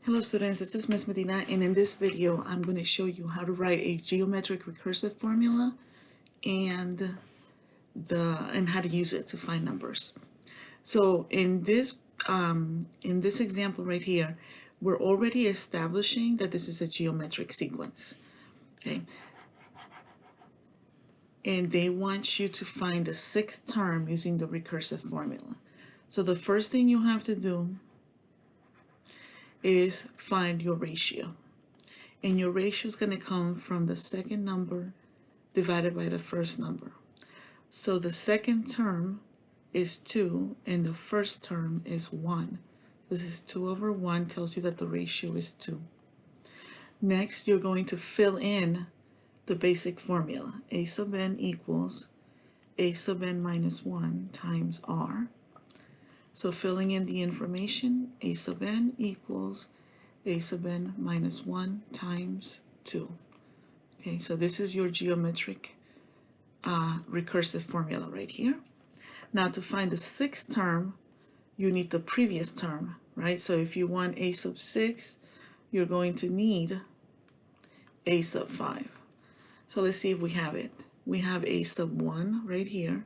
Hello students, this is Ms. Medina, and in this video I'm going to show you how to write a geometric recursive formula and how to use it to find numbers. So in this example right here, we're already establishing that this is a geometric sequence. Okay, and they want you to find the sixth term using the recursive formula. So the first thing you have to do is find your ratio. And your ratio is going to come from the second number divided by the first number. So the second term is 2 and the first term is 1. This is 2 over 1 tells you that the ratio is 2. Next, you're going to fill in the basic formula. A sub n equals a sub n minus 1 times r. So filling in the information, a sub n equals a sub n minus 1 times 2. Okay, so this is your geometric recursive formula right here. Now to find the sixth term, you need the previous term, right? So if you want a sub 6, you're going to need a sub 5. So let's see if we have it. We have a sub 1 right here.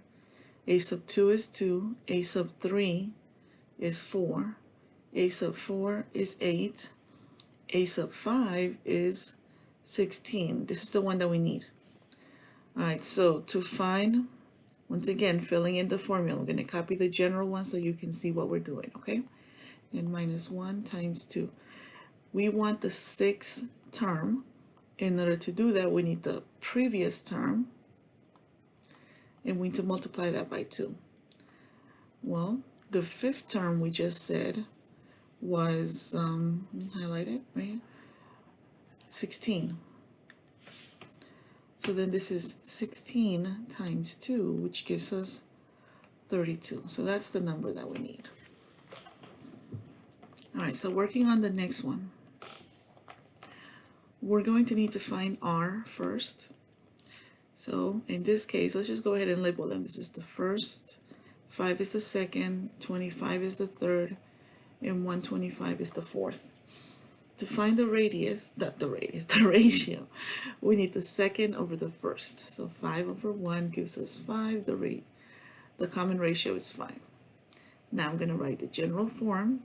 A sub 2 is 2. A sub 3 is 4. A sub 4 is 8. A sub 5 is 16. This is the one that we need. All right, so to find, once again, filling in the formula, we're going to copy the general one so you can see what we're doing, okay? And minus 1 times 2. We want the sixth term. In order to do that, we need the previous term, and we need to multiply that by 2. Well, the fifth term we just said was, let me highlight it right here, 16. So then this is 16 times 2, which gives us 32. So that's the number that we need. All right, so working on the next one, we're going to need to find r first. So in this case, let's just go ahead and label them. This is the first, 5 is the second, 25 is the third, and 125 is the fourth. To find the ratio, we need the second over the first. So 5 over 1 gives us 5. The common ratio is 5. Now I'm going to write the general form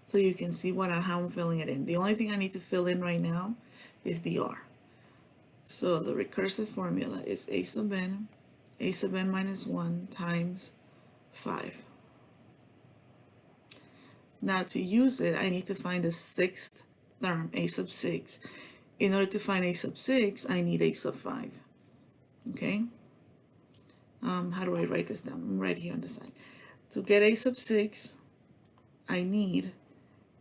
so you can see how I'm filling it in. The only thing I need to fill in right now is the r. So the recursive formula is a sub n minus 1 times 5. Now to use it, I need to find the sixth term, a sub 6. In order to find a sub 6, I need a sub 5. Okay? How do I write this down? I'm right here on the side. To get a sub 6, I need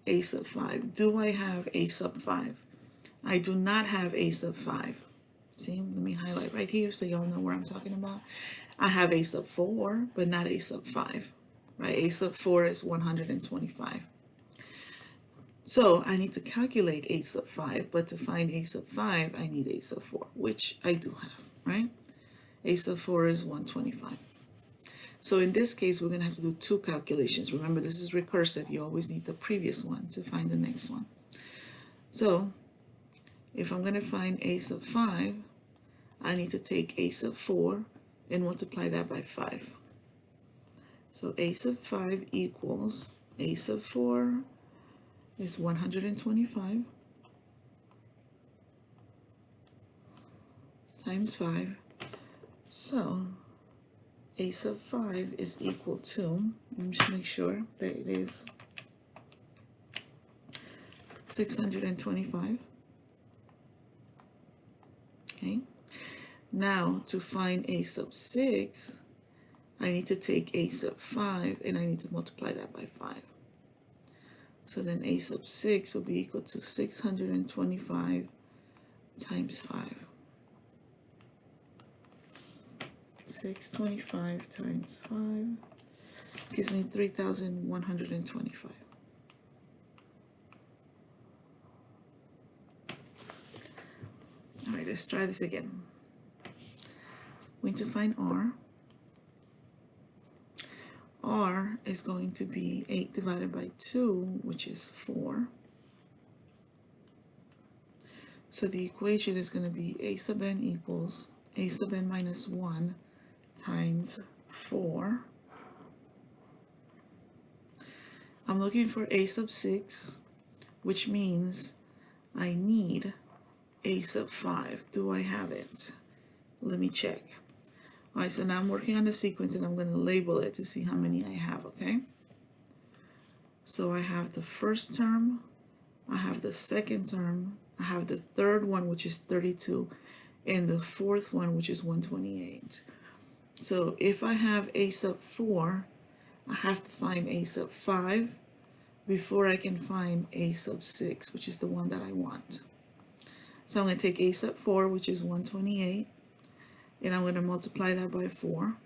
a sub 5. Do I have a sub 5? I do not have a sub 5. See, let me highlight right here so y'all know where I'm talking about. I have a sub 4, but not a sub 5. Right? A sub 4 is 125. So I need to calculate a sub 5, but to find a sub 5, I need a sub 4, which I do have, right? A sub 4 is 125. So in this case, we're going to have to do two calculations. Remember, this is recursive. You always need the previous one to find the next one. So if I'm going to find a sub 5, I need to take a sub 4 and multiply that by 5. So a sub 5 equals a sub 4 is 125 times 5. So a sub 5 is equal to, let me just make sure that it is 625. Okay. Now to find a sub 6, I need to take a sub 5 and I need to multiply that by 5. So then a sub 6 will be equal to 625 times 5. 625 times 5 gives me 3,125. All right, let's try this again. We need to find r. R is going to be 8 divided by 2, which is 4. So the equation is going to be a sub n equals a sub n minus 1 times 4. I'm looking for a sub 6, which means I need a sub 5. Do I have it? Let me check. All right, so now I'm working on the sequence and I'm going to label it to see how many I have, okay? So I have the first term, I have the second term, I have the third one, which is 32, and the fourth one, which is 128. So if I have a sub 4, I have to find a sub 5 before I can find a sub 6, which is the one that I want. So I'm going to take a sub 4, which is 128, and I'm going to multiply that by 4.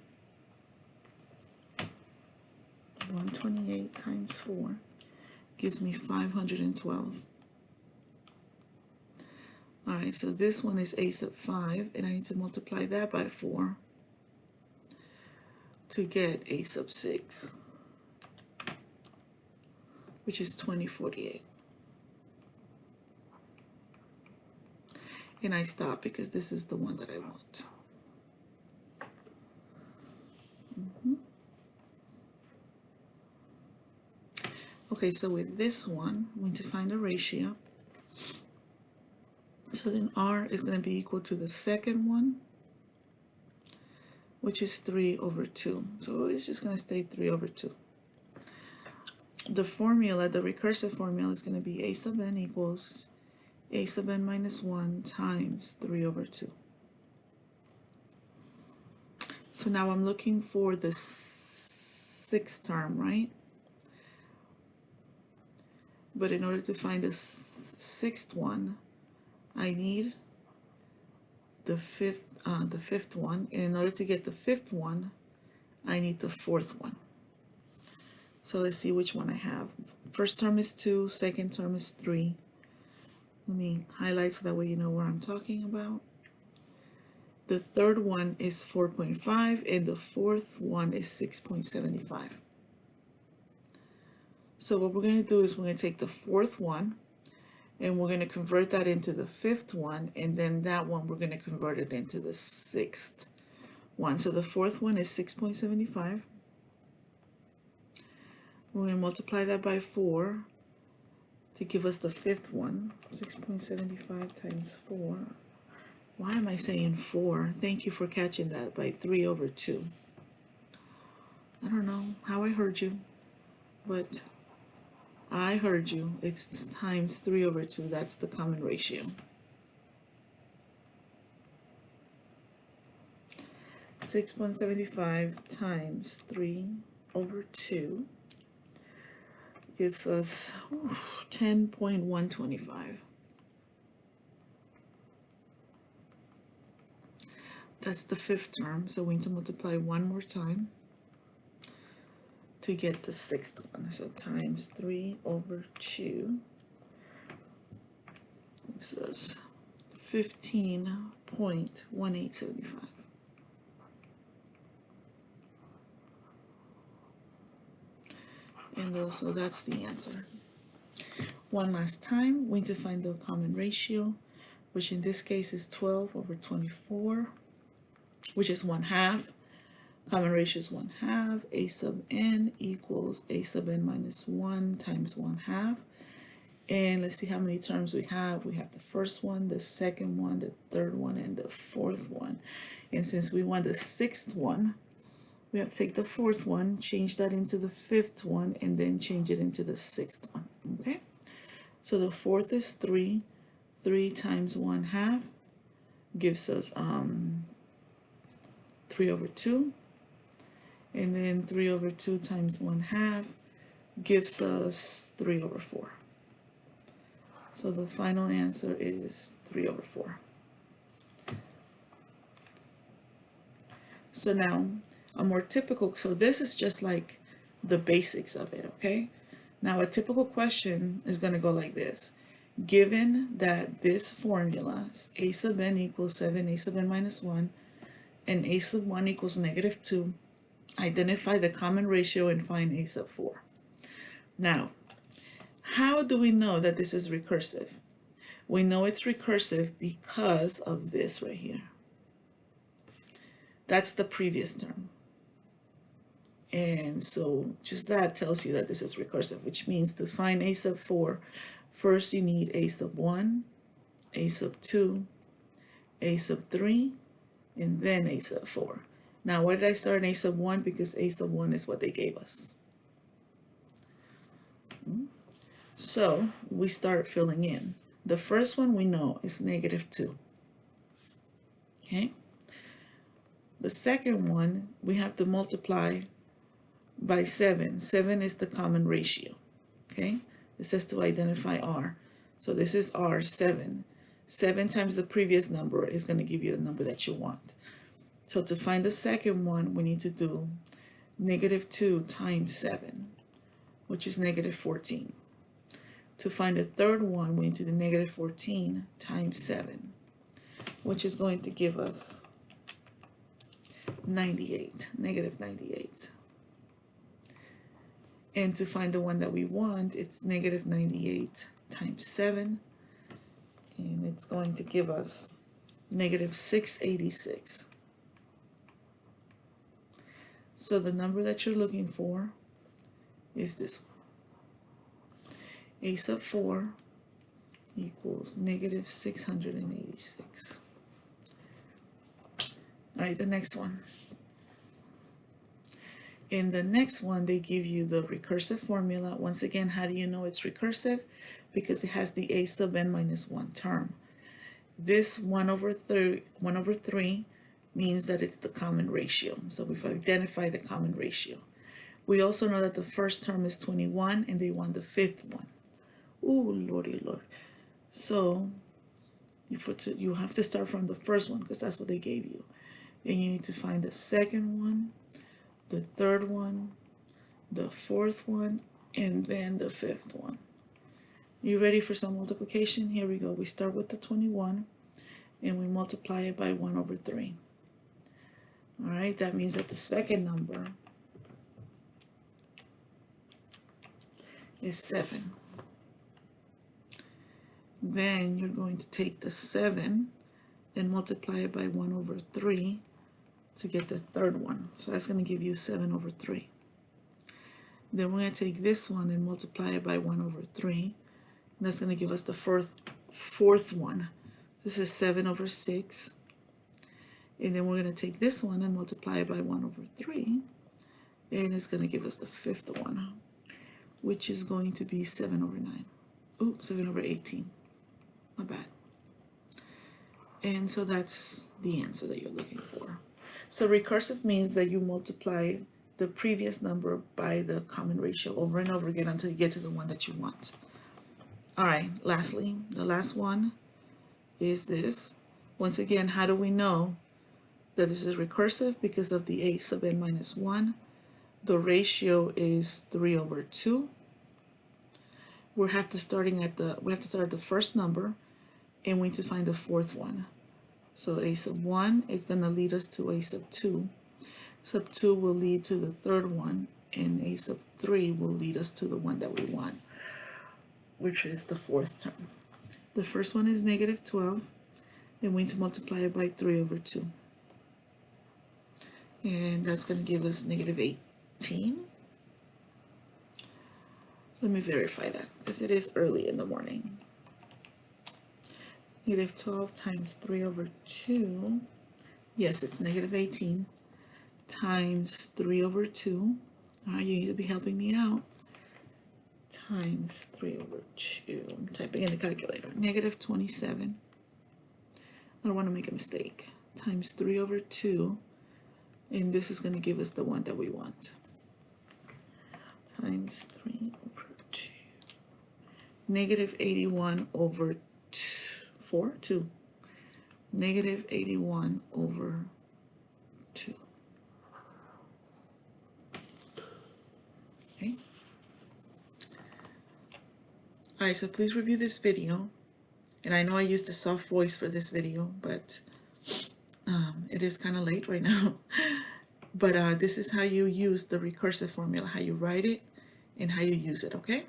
128 times 4 gives me 512. All right, so this one is a sub 5, and I need to multiply that by 4 to get a sub 6, which is 2048. And I stop because this is the one that I want. Okay, so with this one, we need to find the ratio. So then R is going to be equal to the second one, which is 3 over 2. So it's just going to stay 3 over 2. The formula, the recursive formula, is going to be a sub n equals a sub n minus 1 times 3 over 2. So now I'm looking for the sixth term, right? But in order to find the sixth one, I need the fifth one, and in order to get the fifth one, I need the fourth one. So let's see which one I have. First term is 2, second term is 3. Let me highlight so that way you know what I'm talking about. The third one is 4.5, and the fourth one is 6.75. So what we're going to do is we're going to take the fourth one, and we're going to convert that into the fifth one, and then that one we're going to convert it into the sixth one. So the fourth one is 6.75. We're going to multiply that by 4 to give us the fifth one. 6.75 times 4. Why am I saying 4? Thank you for catching that. By 3 over 2. I don't know how I heard you, but I heard you. It's times 3 over 2. That's the common ratio. .75 times 3 over 2 gives us 10.125. That's the fifth term, so we need to multiply one more time to get the sixth one. So times 3 over 2 gives us 15.1875. And also that's the answer. One last time, we need to find the common ratio, which in this case is 12 over 24, which is 1/2. Common ratio is 1/2. A sub n equals a sub n minus 1 times 1/2. And let's see how many terms we have. We have the first one, the second one, the third one, and the fourth one. And since we want the sixth one, we have to take the fourth one, change that into the fifth one, and then change it into the sixth one. Okay? So the fourth is 3. 3 times 1/2 gives us 3 over 2. And then 3 over 2 times 1/2 gives us 3 over 4. So the final answer is 3 over 4. So now, a more typical, so this is just like the basics of it, okay? Now a typical question is going to go like this. Given that this formula, a sub n equals 7, a sub n minus 1, and a sub 1 equals -2, identify the common ratio and find a sub 4. Now, how do we know that this is recursive? We know it's recursive because of this right here. That's the previous term. And so just that tells you that this is recursive, which means to find a sub 4, first you need a sub 1, a sub 2, a sub 3, and then a sub 4. Now, why did I start in a sub 1? Because a sub 1 is what they gave us. So we start filling in. The first one we know is -2. Okay? The second one, we have to multiply by 7. 7 is the common ratio. Okay? It says to identify R. So this is R, 7. 7 times the previous number is going to give you the number that you want. So to find the second one, we need to do -2 times 7, which is -14. To find the third one, we need to do -14 times 7, which is going to give us 98, -98. And to find the one that we want, it's -98 times 7, and it's going to give us -686. So the number that you're looking for is this one. A sub 4 equals -686. All right, the next one. In the next one, they give you the recursive formula. Once again, how do you know it's recursive? Because it has the a sub n minus 1 term. This 1/3 means that it's the common ratio. So we've identified the common ratio. We also know that the first term is 21 and they want the fifth one. Oh, lordy lord. So you have to start from the first one because that's what they gave you. Then you need to find the second one, the third one, the fourth one, and then the fifth one. You ready for some multiplication? Here we go. We start with the 21 and we multiply it by 1/3. All right, that means that the second number is 7. Then you're going to take the 7 and multiply it by 1/3 to get the third one. So that's going to give you 7/3. Then we're going to take this one and multiply it by 1/3. And that's going to give us the fourth one. This is 7/6. And then we're going to take this one and multiply it by 1/3. And it's going to give us the fifth one, which is going to be 7/9. Ooh, 7/18. My bad. And so that's the answer that you're looking for. So recursive means that you multiply the previous number by the common ratio over and over again until you get to the one that you want. All right, lastly, the last one is this. Once again, how do we know that this is recursive? Because of the a sub n minus 1. The ratio is 3/2. We have to start at the first number, and we need to find the fourth one. So a sub 1 is going to lead us to a sub 2. Sub 2 will lead to the third one, and a sub 3 will lead us to the one that we want, which is the fourth term. The first one is -12, and we need to multiply it by 3/2. And that's going to give us -18. Let me verify that, because it is early in the morning. -12 times 3/2. Yes, it's -18 times 3/2. All right, you need to be helping me out. Times 3/2. I'm typing in the calculator. -27. I don't want to make a mistake. Times 3/2. And this is going to give us the one that we want. Times 3/2. -81/2. 2. -81/2. Okay. Alright, so please review this video. And I know I used a soft voice for this video, but it is kind of late right now. But this is how you use the recursive formula, how you write it and how you use it, okay?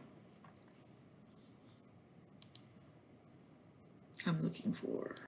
I'm looking for